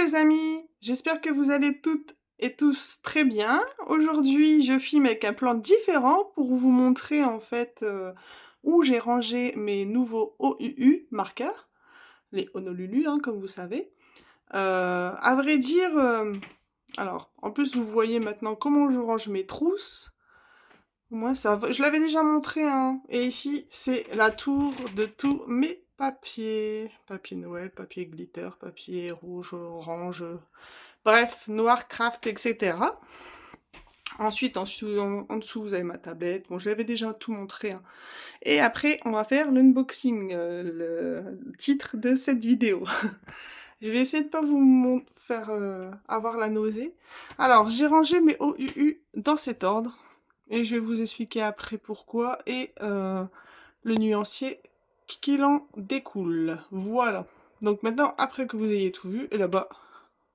les amis, j'espère que vous allez toutes et tous très bien. Aujourd'hui, je filme avec un plan différent pour vous montrer en fait où j'ai rangé mes nouveaux OUU marqueurs, les Honolulu hein, comme vous savez. À vrai dire, alors en plus vous voyez maintenant comment je range mes trousses. Moi, je l'avais déjà montré, hein. Et ici, c'est la tour de tous mes papiers. Papier Noël, papier glitter, papier rouge, orange, bref, noir, craft, etc. Ensuite, en dessous, vous avez ma tablette. Bon, j'avais déjà tout montré, hein. Et après, on va faire l'unboxing, le titre de cette vidéo. Je vais essayer de pas vous faire avoir la nausée. Alors, j'ai rangé mes OUU dans cet ordre. Et je vais vous expliquer après pourquoi. Et le nuancier qu'il en découle. Voilà. Donc maintenant, après que vous ayez tout vu, et là-bas,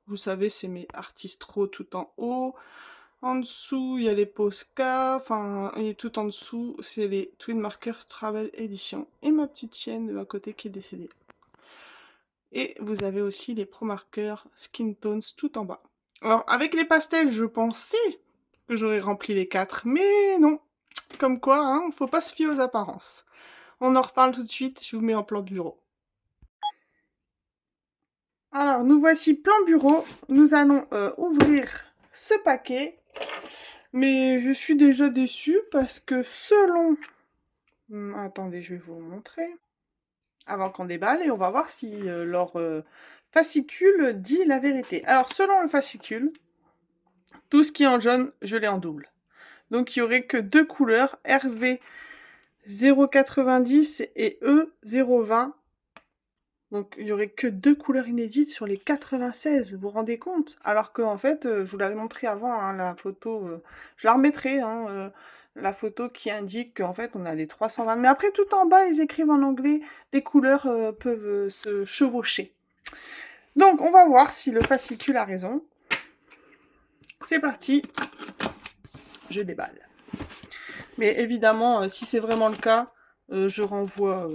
vous savez, c'est mes Artistro tout en haut. En dessous, il y a les Posca. Enfin, et tout en dessous, c'est les Twin Marker Travel Edition. Et ma petite chienne de l'à côté qui est décédée. Et vous avez aussi les Pro Markers Skin Tones tout en bas. Alors, avec les pastels, je pensais que j'aurais rempli les 4, mais non. Comme quoi, hein, faut pas se fier aux apparences. On en reparle tout de suite, je vous mets en plan bureau. Alors, nous voici plan bureau. Nous allons ouvrir ce paquet. Mais je suis déjà déçue parce que selon... attendez, je vais vous montrer. Avant qu'on déballe, et on va voir si leur fascicule dit la vérité. Alors, selon le fascicule, tout ce qui est en jaune, je l'ai en double. Donc, il n'y aurait que deux couleurs, RV 0,90 et E 0,20. Donc, il n'y aurait que deux couleurs inédites sur les 96, vous vous rendez compte? Alors que, en fait, je vous l'avais montré avant, hein, la photo, je la remettrai, hein, la photo qui indique qu'en fait, on a les 320. Mais après, tout en bas, ils écrivent en anglais, des couleurs peuvent se chevaucher. Donc, on va voir si le fascicule a raison. C'est parti, je déballe. Mais évidemment, si c'est vraiment le cas, je renvoie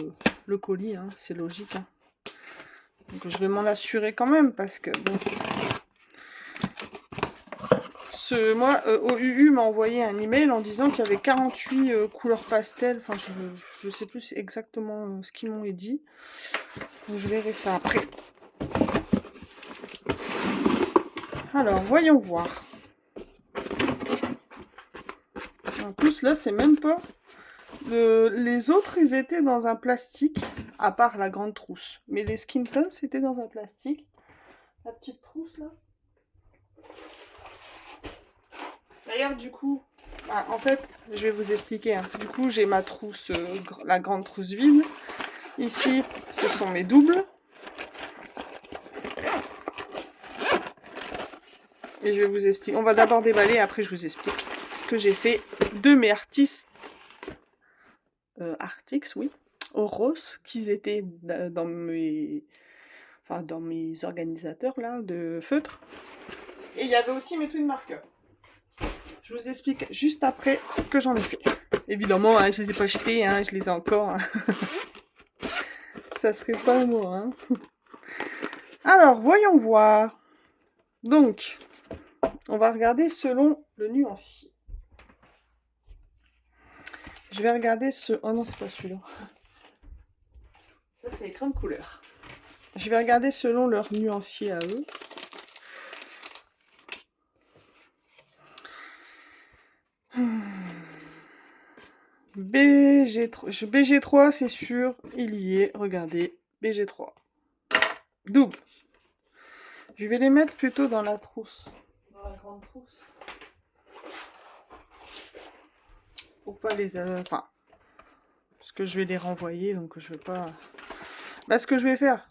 le colis, hein, c'est logique. Hein. Donc je vais m'en assurer quand même, parce que bon... moi, OUU m'a envoyé un email en disant qu'il y avait 48 couleurs pastel. Enfin, je sais plus exactement ce qu'ils m'ont dit. Donc je verrai ça après. Alors, voyons voir. En plus, là, c'est même pas... Les autres, ils étaient dans un plastique, à part la grande trousse. Mais les skin tones, c'était dans un plastique. La petite trousse, là. D'ailleurs, du coup, en fait, je vais vous expliquer. Hein. Du coup, j'ai ma trousse, la grande trousse vide. Ici, ce sont mes doubles. Et je vais vous expliquer. On va d'abord déballer, après je vous explique ce que j'ai fait de mes artistes. Artix, oui. Oros, qu'ils étaient dans mes... Enfin, dans mes organisateurs, là, de feutres. Et il y avait aussi mes twin markers. Je vous explique juste après ce que j'en ai fait. Évidemment, hein, je les ai pas jetés, hein, je les ai encore. Hein. Ça serait pas moi. Hein. Alors, voyons voir. Donc, on va regarder selon le nuancier. Je vais regarder ce... Oh non, c'est pas celui-là. Ça, c'est écran de couleur. Je vais regarder selon leur nuancier à eux. BG3, c'est sûr, il y est. Regardez, BG3. Double. Je vais les mettre plutôt dans la trousse. Dans la grande trousse. Pour pas les... Enfin... Parce que je vais les renvoyer, donc je vais pas... Bah, ce que je vais faire,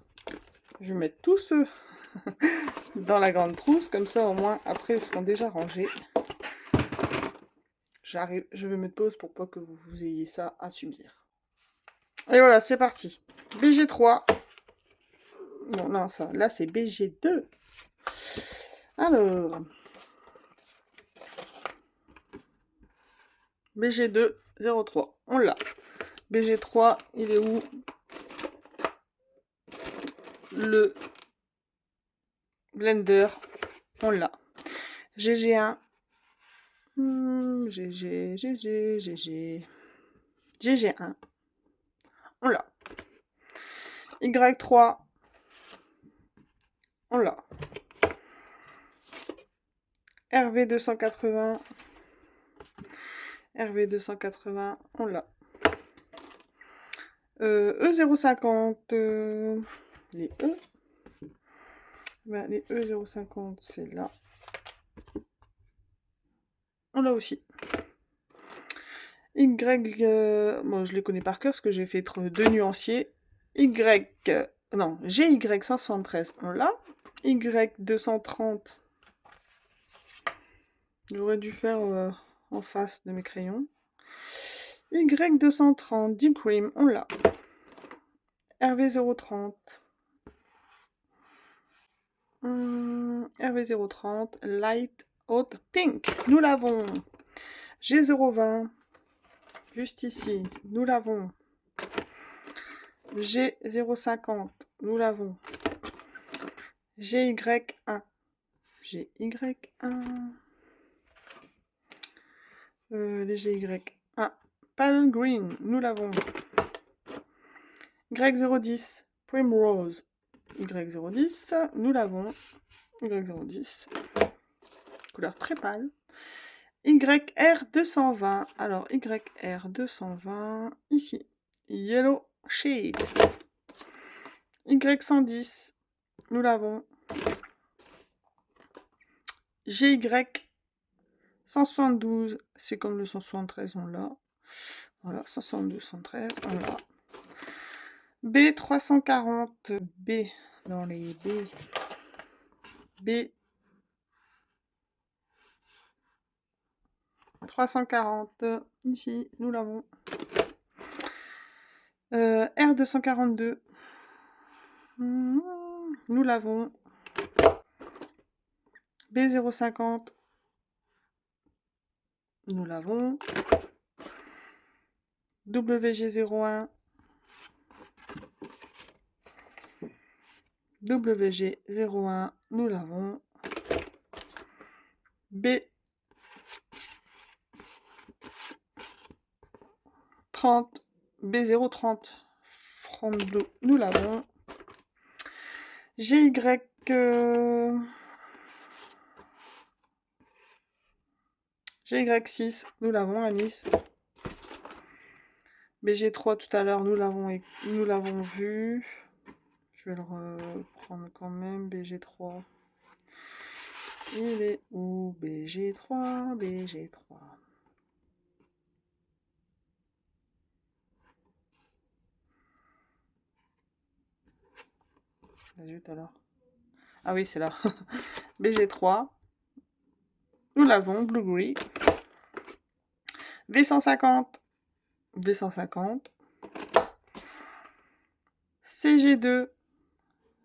je vais mettre tous ceux dans la grande trousse. Comme ça, au moins, après, ils seront déjà rangés. J'arrive, je vais mettre pause pour pas que vous ayez ça à subir. Et voilà, c'est parti. BG3. Bon, non, ça, là, c'est BG2. Alors. BG2, 03. On l'a. BG3, il est où? Le Blender, on l'a. GG1. GG, GG, GG. GG1. On l'a. Y3. On l'a. RV280. RV280, on l'a. E050, les E. Ben, les E050, c'est là. On l'a aussi. Y, bon, je les connais par cœur parce que j'ai fait deux nuanciers. Non, GY173, on l'a. Y230, j'aurais dû faire en face de mes crayons. Y230, Deep Cream, on l'a. RV030. RV030, Light Hot Pink, nous l'avons. G020, juste ici, nous l'avons. G050, nous l'avons. GY1, GY1, les GY1, Pale Green, nous l'avons. Y010, Primrose, Y010, nous l'avons. Y010, couleur très pâle. YR220, alors YR220, ici, Yellow Shade. Y110, nous l'avons. GY172, c'est comme le 173, on l'a. Voilà, 172, 113, on l'a. B340, B, dans les B 340, ici, nous l'avons. R242, nous l'avons. B050, nous l'avons. WG01, WG01, nous l'avons. B30, B030, Frando, nous l'avons. GY, GY6, nous l'avons à Nice. BG3 tout à l'heure, nous l'avons vu. Je vais le reprendre quand même, BG3. Il est où? BG3, BG3. Tout à l'heure. Ah oui, c'est là. BG3. Nous l'avons, Blue Gris. V150. V150. CG2.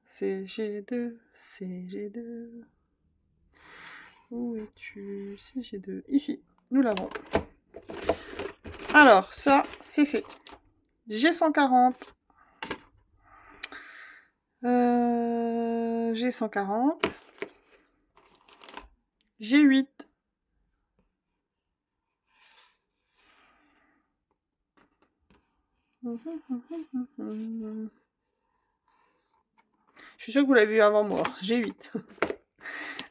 CG2. CG2. Où es-tu? CG2. Ici. Nous l'avons. Alors, ça, c'est fait. G140. G140. G8. Je suis sûre que vous l'avez vu avant moi. G8.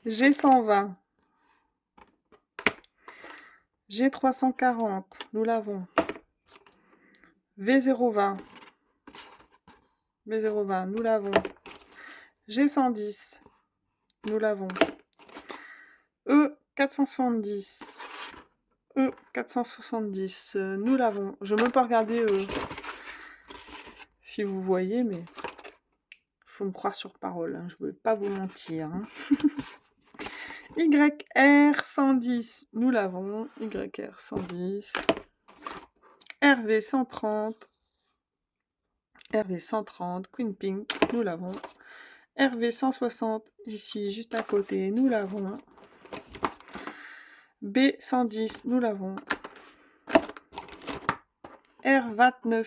G120. G340. Nous l'avons. V020. V020. Nous l'avons. G110. Nous l'avons. E470. E470. Nous l'avons. Je ne peux pas regarder si vous voyez, mais il faut me croire sur parole. Hein. Je ne veux pas vous mentir. Hein. YR110. Nous l'avons. YR110. RV130. RV130. Queen Pink. Nous l'avons. RV160. Ici, juste à côté. Nous l'avons. B110, nous l'avons. R29.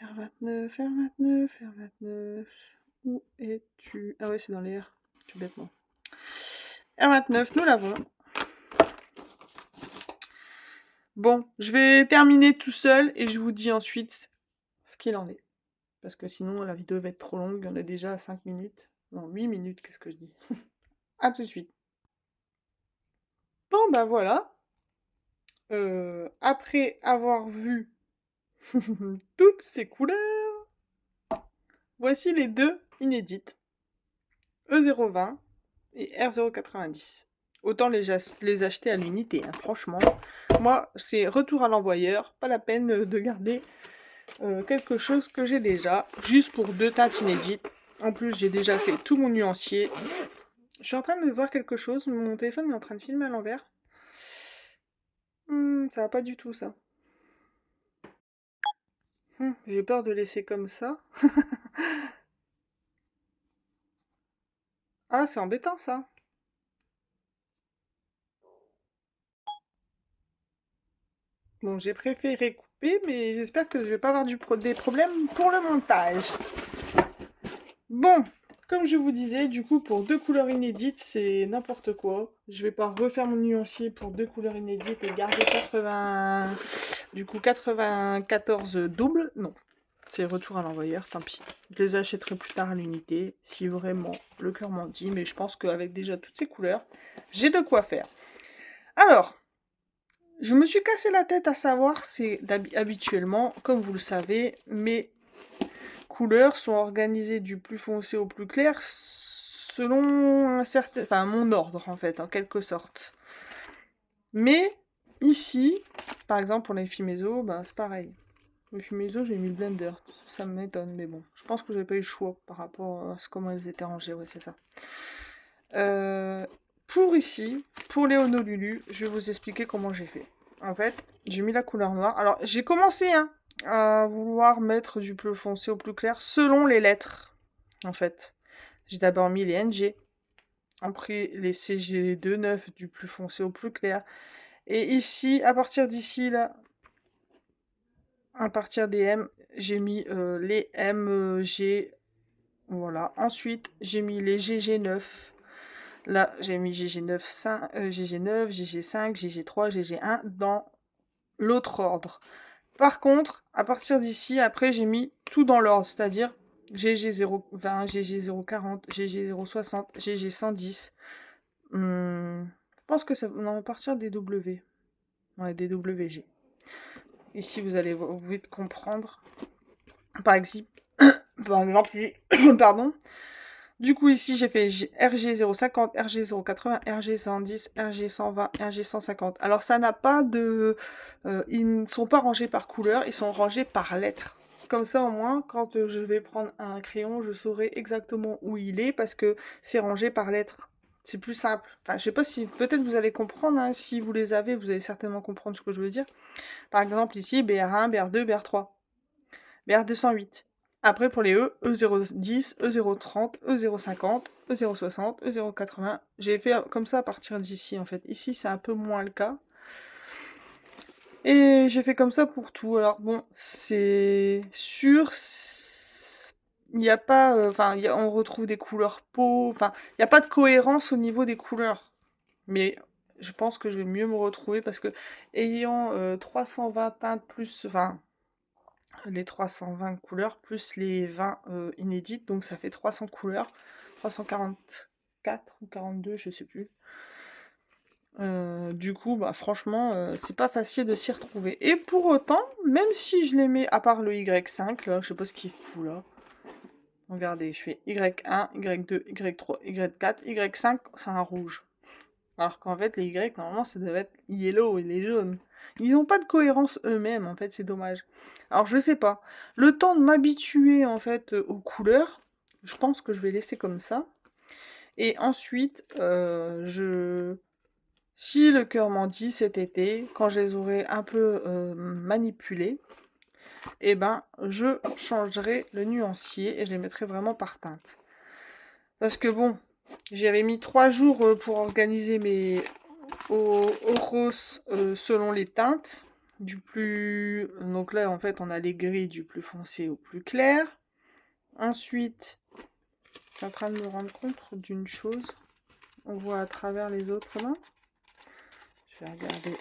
R29, R29, R29. Où es-tu? Ah ouais, c'est dans les R. Je suis bêtement. R29, nous l'avons. Bon, je vais terminer tout seul et je vous dis ensuite ce qu'il en est. Parce que sinon, la vidéo va être trop longue. On est déjà à 5 minutes. Non, 8 minutes, qu'est-ce que je dis? À tout de suite. Bon, bah voilà. Après avoir vu toutes ces couleurs, voici les deux inédites. E020 et R090. Autant les acheter à l'unité, hein, franchement. Moi, c'est retour à l'envoyeur. Pas la peine de garder quelque chose que j'ai déjà. Juste pour deux teintes inédites. En plus, j'ai déjà fait tout mon nuancier. Je suis en train de voir quelque chose. Mon téléphone est en train de filmer à l'envers. Ça va pas du tout, ça. J'ai peur de laisser comme ça. Ah, c'est embêtant, ça. Bon, j'ai préféré couper, mais j'espère que je vais pas avoir des problèmes pour le montage. Bon, comme je vous disais, du coup, pour deux couleurs inédites, c'est n'importe quoi. Je vais pas refaire mon nuancier pour deux couleurs inédites et garder 94 doubles. Non, c'est retour à l'envoyeur, tant pis. Je les achèterai plus tard à l'unité, si vraiment le cœur m'en dit. Mais je pense qu'avec déjà toutes ces couleurs, j'ai de quoi faire. Alors, je me suis cassé la tête à savoir, c'est habituellement, comme vous le savez, mes couleurs sont organisées du plus foncé au plus clair selon un certain, enfin mon ordre en fait, en quelque sorte. Mais ici, par exemple pour les Fimezo, ben c'est pareil. Les Fimezo, j'ai mis le blender, ça m'étonne, mais bon, je pense que j'ai pas eu le choix par rapport à comment elles étaient rangées, ouais c'est ça. Pour ici, pour les Honolulu, je vais vous expliquer comment j'ai fait. En fait, j'ai mis la couleur noire. Alors, j'ai commencé à vouloir mettre du plus foncé au plus clair selon les lettres, en fait. J'ai d'abord mis les NG, après les CG29 du plus foncé au plus clair. Et ici, à partir d'ici, là, à partir des M, j'ai mis les MG. Voilà. Ensuite, j'ai mis les GG9. Là, j'ai mis GG9, GG9, GG5, GG3, GG1 dans l'autre ordre. Par contre, à partir d'ici, après, j'ai mis tout dans l'ordre, c'est-à-dire GG020, GG040, GG060, GG110. Je pense que ça... Non, à partir des W. Ouais, des WG. Ici, vous allez vite comprendre. Par exemple, ici, pardon. Du coup, ici, j'ai fait RG050, RG080, RG110, RG120, RG150. Alors, ça n'a pas de... ils ne sont pas rangés par couleur, ils sont rangés par lettres. Comme ça, au moins, quand je vais prendre un crayon, je saurai exactement où il est, parce que c'est rangé par lettres. C'est plus simple. Enfin, je sais pas si... Peut-être vous allez comprendre, hein. Si vous les avez, vous allez certainement comprendre ce que je veux dire. Par exemple, ici, BR1, BR2, BR3. BR208. Après, pour les E, E010, E030, E050, E060, E080. J'ai fait comme ça à partir d'ici, en fait. Ici, c'est un peu moins le cas. Et j'ai fait comme ça pour tout. Alors, bon, c'est sûr, il n'y a pas... Enfin, on retrouve des couleurs peau. Enfin, il n'y a pas de cohérence au niveau des couleurs. Mais je pense que je vais mieux me retrouver parce que, ayant 320 teintes plus... Enfin, les 320 couleurs plus les 20 inédites, donc ça fait 300 couleurs, 344 ou 42, je sais plus. Du coup, bah, franchement, c'est pas facile de s'y retrouver. Et pour autant, même si je les mets, à part le Y5, là, je sais pas ce qu'il fout là. Regardez, je fais Y1, Y2, Y3, Y4, Y5, c'est un rouge. Alors qu'en fait, les Y, normalement, ça devait être yellow et les jaunes. Ils n'ont pas de cohérence eux-mêmes, en fait, c'est dommage. Alors, je sais pas. Le temps de m'habituer, en fait, aux couleurs, je pense que je vais laisser comme ça. Et ensuite, si le cœur m'en dit cet été, quand je les aurai un peu manipulés, eh ben, je changerai le nuancier et je les mettrai vraiment par teinte. Parce que bon, j'avais mis 3 jours pour organiser mes roses selon les teintes. du plus... Donc là, en fait, on a les gris du plus foncé au plus clair. Ensuite, je suis en train de me rendre compte d'une chose. On voit à travers les autres mains. Je vais regarder.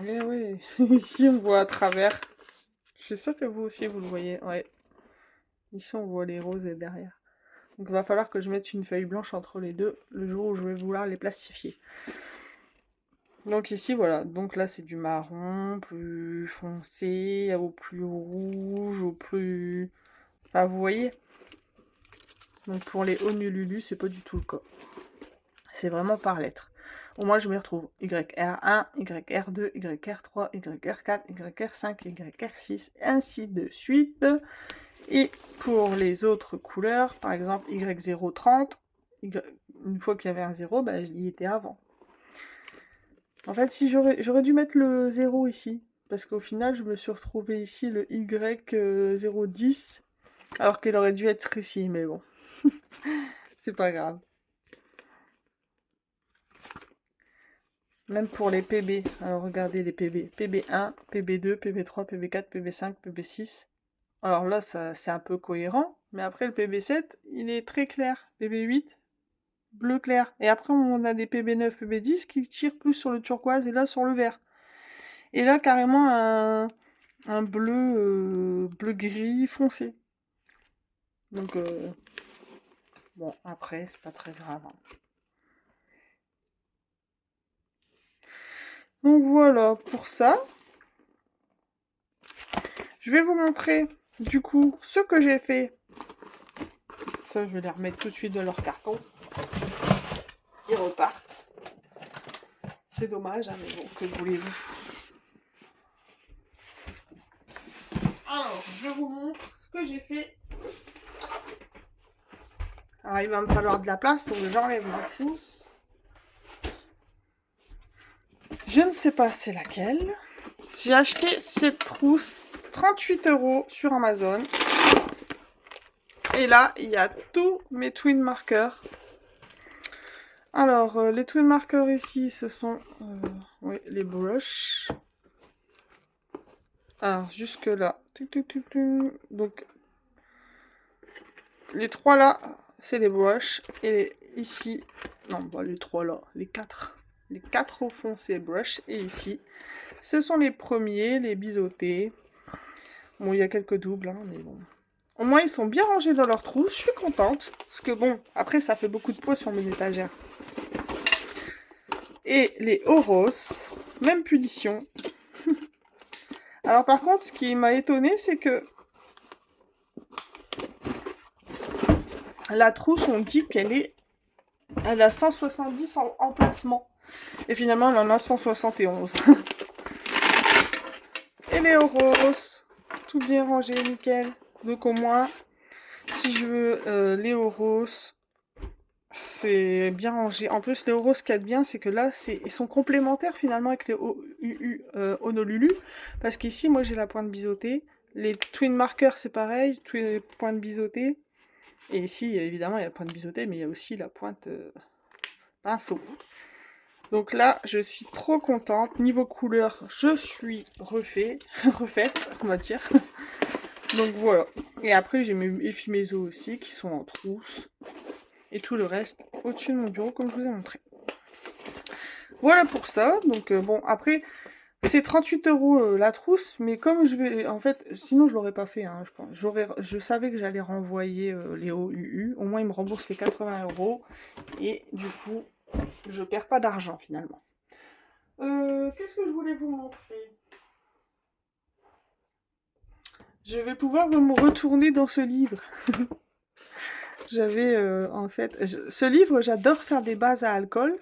Eh oui, ici on voit à travers. Je suis sûre que vous aussi vous le voyez. Ouais. Ici on voit les roses et derrière. Donc il va falloir que je mette une feuille blanche entre les deux le jour où je vais vouloir les plastifier. Donc ici voilà, donc là c'est du marron, plus foncé, au plus rouge, au plus... Enfin vous voyez. Donc pour les Honolulu, c'est pas du tout le cas. C'est vraiment par lettre. Au moins je m'y retrouve. YR1, YR2, YR3, YR4, YR5, YR6, ainsi de suite. Et pour les autres couleurs, par exemple Y030, une fois qu'il y avait un 0, bah, j'y étais avant. En fait, si j'aurais dû mettre le 0 ici, parce qu'au final, je me suis retrouvée ici le Y010, alors qu'il aurait dû être ici, mais bon, c'est pas grave. Même pour les PB, alors regardez les PB. PB1, PB2, PB3, PB4, PB5, PB6. Alors là, c'est un peu cohérent, mais après le PB7, il est très clair. PB8, bleu clair. Et après, on a des PB9, PB10 qui tirent plus sur le turquoise et là sur le vert. Et là, carrément, un bleu, bleu-gris foncé. Donc, bon, après, c'est pas très grave. Hein. Donc voilà, pour ça, je vais vous montrer, du coup, ce que j'ai fait. Ça, je vais les remettre tout de suite dans leur carton. Ils repartent. C'est dommage, hein, mais bon, que voulez-vous. Alors, je vous montre ce que j'ai fait. Alors, il va me falloir de la place, donc j'enlève ma trousse. Je ne sais pas c'est laquelle. J'ai acheté cette trousse 38 € sur Amazon. Et là, il y a tous mes twin markers. Alors, les twin markers ici, ce sont oui, les brushes. Alors, jusque là. Donc, les trois là, c'est les brushes. Et ici, non, bah, les trois là, les quatre. Les quatre au fond, c'est les brushes. Et ici, ce sont les premiers, les biseautés. Bon, il y a quelques doubles, hein, mais bon. Au moins, ils sont bien rangés dans leur trousse. Je suis contente. Parce que bon, après, ça fait beaucoup de poids sur mes étagères. Et les Oros, même punition. Alors par contre, ce qui m'a étonné, c'est que la trousse, on dit elle a 170 en emplacement. Et finalement, elle en a 171. Et les Oros, tout bien rangé, nickel. Donc au moins, si je veux les Oros, c'est bien rangé. En plus, les Oros, ce qu'il y a de bien, c'est que là, ils sont complémentaires finalement avec les Honolulu. Parce qu'ici, moi, j'ai la pointe biseautée. Les twin markers, c'est pareil, pointe biseautée. Et ici, évidemment, il y a la pointe biseautée, mais il y a aussi la pointe pinceau. Donc là, je suis trop contente. Niveau couleur, je suis refaite, on va dire. Donc voilà. Et après, j'ai mes effimésos aussi, qui sont en trousse. Et tout le reste au-dessus de mon bureau, comme je vous ai montré. Voilà pour ça. Donc bon, après, c'est 38 € la trousse, mais comme je vais... En fait, sinon je l'aurais pas fait, hein, je pense. Je savais que j'allais renvoyer les OUU. Au moins, ils me remboursent les 80 €. Et du coup, je perds pas d'argent, finalement. Qu'est-ce que je voulais vous montrer? Je vais pouvoir me retourner dans ce livre. J'avais, en fait... Ce livre, j'adore faire des bases à alcool.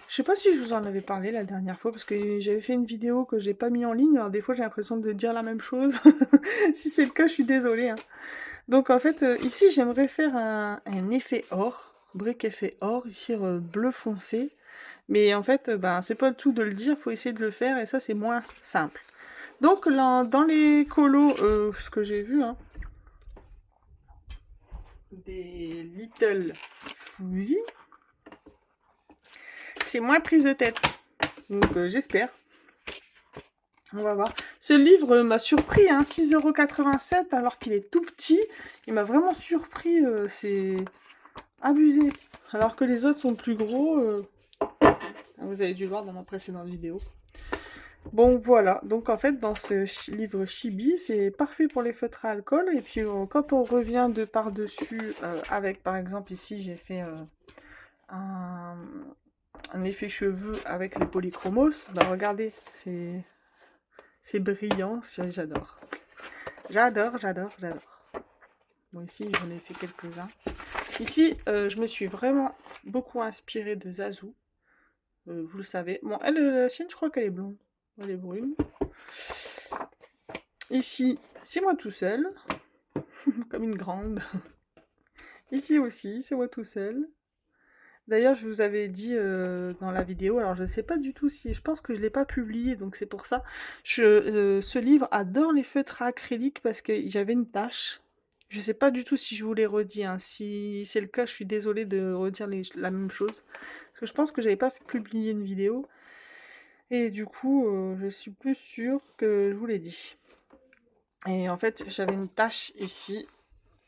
Je sais pas si je vous en avais parlé la dernière fois, parce que j'avais fait une vidéo que j'ai pas mis en ligne, alors des fois j'ai l'impression de dire la même chose. Si c'est le cas, je suis désolée. Hein. Donc en fait, ici j'aimerais faire un effet or, brique effet or, ici bleu foncé. Mais en fait, ben, c'est pas le tout de le dire, faut essayer de le faire, et ça c'est moins simple. Donc là, dans les colos, ce que j'ai vu, hein, des Little Fuzzy, c'est moins prise de tête. Donc j'espère. On va voir. Ce livre m'a surpris, hein, 6,87 € alors qu'il est tout petit. Il m'a vraiment surpris, c'est abusé. Alors que les autres sont plus gros. Vous avez dû le voir dans ma précédente vidéo. Bon, voilà. Donc, en fait, dans ce livre Chibi, c'est parfait pour les feutres à alcool. Et puis, quand on revient de par-dessus, avec, par exemple, ici, j'ai fait un, un effet cheveux avec les polychromos. Bah, regardez, c'est brillant. J'adore. J'adore, j'adore, j'adore. Bon, ici, j'en ai fait quelques-uns. Ici, je me suis vraiment beaucoup inspirée de Zazu. Vous le savez. Bon, elle, la sienne, je crois qu'elle est blonde. Elle est brune. Ici, c'est moi tout seul. Comme une grande. Ici aussi, c'est moi tout seul. D'ailleurs, je vous avais dit dans la vidéo, alors je ne sais pas du tout si... Je pense que je ne l'ai pas publié, donc c'est pour ça. Ce livre adore les feutres à acrylique parce que j'avais une tache. Je ne sais pas du tout si je vous l'ai redit, hein. Si c'est le cas, je suis désolée de redire la même chose. Parce que je pense que j'avais pas publié une vidéo. Et du coup, je suis plus sûre que je vous l'ai dit. Et en fait, j'avais une tache ici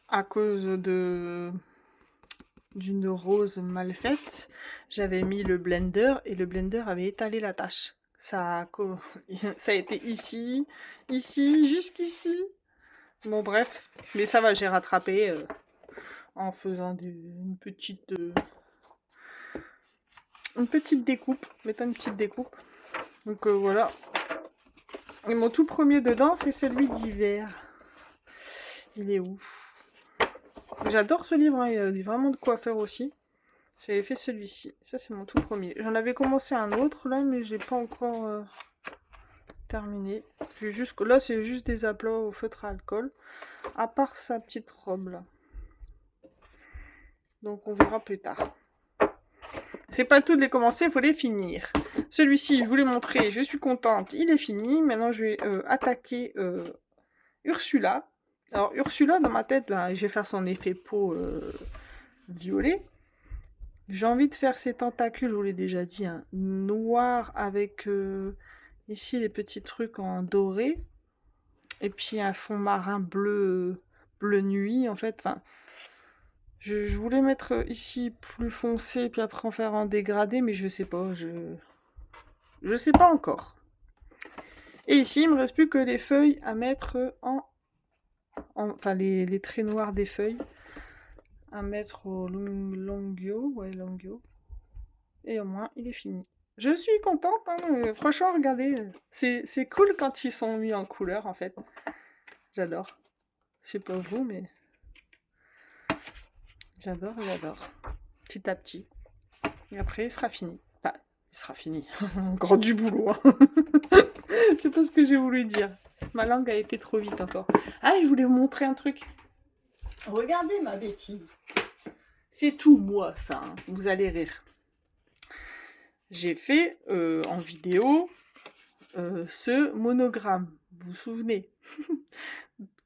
à cause d'une rose mal faite. J'avais mis le blender et le blender avait étalé la tache. Ça a été ici, ici, jusqu'ici. Bon bref, mais ça va, j'ai rattrapé en faisant une petite découpe, mettant une petite découpe. Donc voilà. Et mon tout premier dedans, c'est celui d'hiver. Il est où? J'adore ce livre, hein, il y a vraiment de quoi faire aussi. J'avais fait celui-ci. Ça, c'est mon tout premier. J'en avais commencé un autre, là, mais j'ai pas encore terminé. Là, c'est juste des aplats au feutre à alcool. À part sa petite robe, là. Donc, on verra plus tard. C'est pas le tout de les commencer, il faut les finir. Celui-ci, je vous l'ai montré, je suis contente, il est fini. Maintenant, je vais attaquer Ursula. Alors, Ursula, dans ma tête, là, je vais faire son effet peau violet. J'ai envie de faire ses tentacules, je vous l'ai déjà dit, hein, noir avec ici les petits trucs en doré. Et puis un fond marin bleu, bleu nuit, en fait. Enfin, je voulais mettre ici plus foncé, puis après en faire en dégradé, mais je sais pas, je sais pas encore. Et ici, il me reste plus que les feuilles à mettre enfin, les traits noirs des feuilles à mettre au Longyo, ouais, Longyo. Et au moins, il est fini. Je suis contente, hein, franchement, regardez, c'est cool quand ils sont mis en couleur, en fait. J'adore. Je sais pas vous, mais j'adore, j'adore. Petit à petit. Et après, il sera fini. Enfin, il sera fini. Encore du boulot, hein. C'est pas ce que j'ai voulu dire. Ma langue a été trop vite encore. Ah, je voulais vous montrer un truc. Regardez ma bêtise. C'est tout moi, ça. Hein. Vous allez rire. J'ai fait en vidéo ce monogramme. Vous vous souvenez?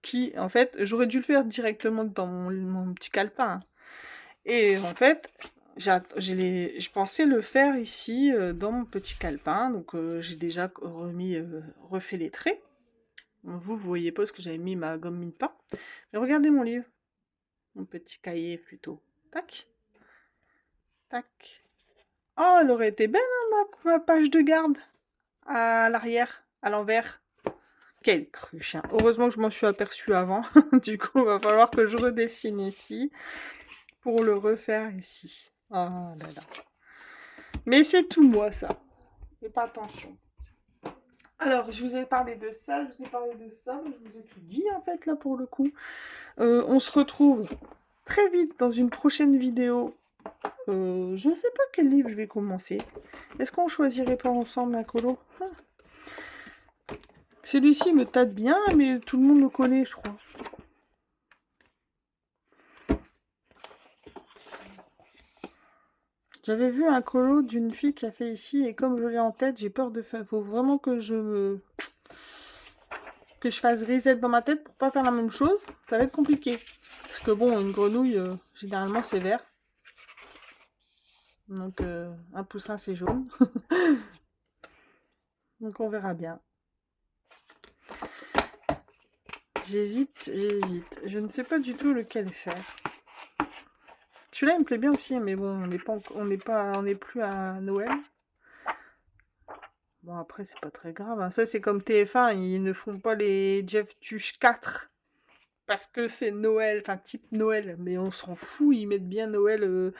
Qui, en fait, j'aurais dû le faire directement dans mon petit calepin. Hein. Et en fait, je pensais le faire ici dans mon petit calepin. Donc j'ai déjà refait les traits. Vous voyez pas parce que j'avais mis ma gomme mine-pain. Mais regardez mon livre. Mon petit cahier plutôt. Tac. Tac. Oh, elle aurait été belle, hein, ma page de garde. À l'arrière, à l'envers. Quelle cruche, hein. Heureusement que je m'en suis aperçue avant. Du coup, il va falloir que je redessine ici. Pour le refaire ici. Oh là là. Mais c'est tout moi, ça. Faites pas attention. Alors, je vous ai parlé de ça, je vous ai parlé de ça, je vous ai tout dit, en fait, là, pour le coup. On se retrouve très vite dans une prochaine vidéo. Je ne sais pas quel livre je vais commencer. Est-ce qu'on choisirait pas ensemble un colo? Celui-ci me tâte bien, mais tout le monde le connaît, je crois. J'avais vu un colo d'une fille qui a fait ici, et comme je l'ai en tête, j'ai peur de faire... Faut vraiment que je fasse reset dans ma tête pour pas faire la même chose. Ça va être compliqué. Parce que bon, une grenouille, généralement, c'est vert. Donc, un poussin, c'est jaune. Donc, on verra bien. J'hésite. Je ne sais pas du tout lequel faire. Celui-là, il me plaît bien aussi, mais bon, on n'est plus à Noël. Bon, après, c'est pas très grave, hein. Ça, c'est comme TF1, ils ne font pas les Jeff Tuch 4 parce que c'est Noël, enfin, type Noël. Mais on s'en fout, ils mettent bien Noël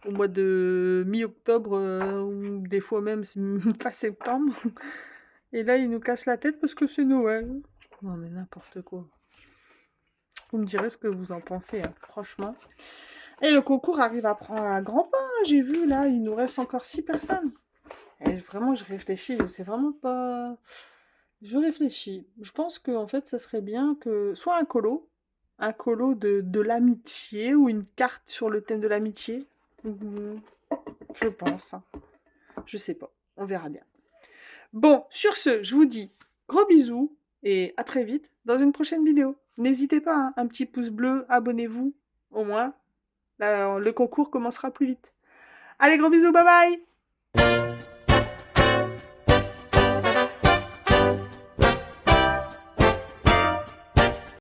au mois de mi-octobre ou des fois même fin septembre. Et là, ils nous cassent la tête parce que c'est Noël. Non, mais n'importe quoi. Vous me direz ce que vous en pensez, hein, franchement. Et le concours arrive à prendre un grand pas, hein, j'ai vu, là, il nous reste encore 6 personnes. Et vraiment, je réfléchis, je sais vraiment pas... Je réfléchis. Je pense que en fait, ça serait bien que... Soit un colo de l'amitié, ou une carte sur le thème de l'amitié. Je pense, hein. Je sais pas, on verra bien. Bon, sur ce, je vous dis gros bisous, et à très vite dans une prochaine vidéo. N'hésitez pas, hein, un petit pouce bleu, abonnez-vous, au moins. Là, le concours commencera plus vite. Allez, gros bisous, bye bye!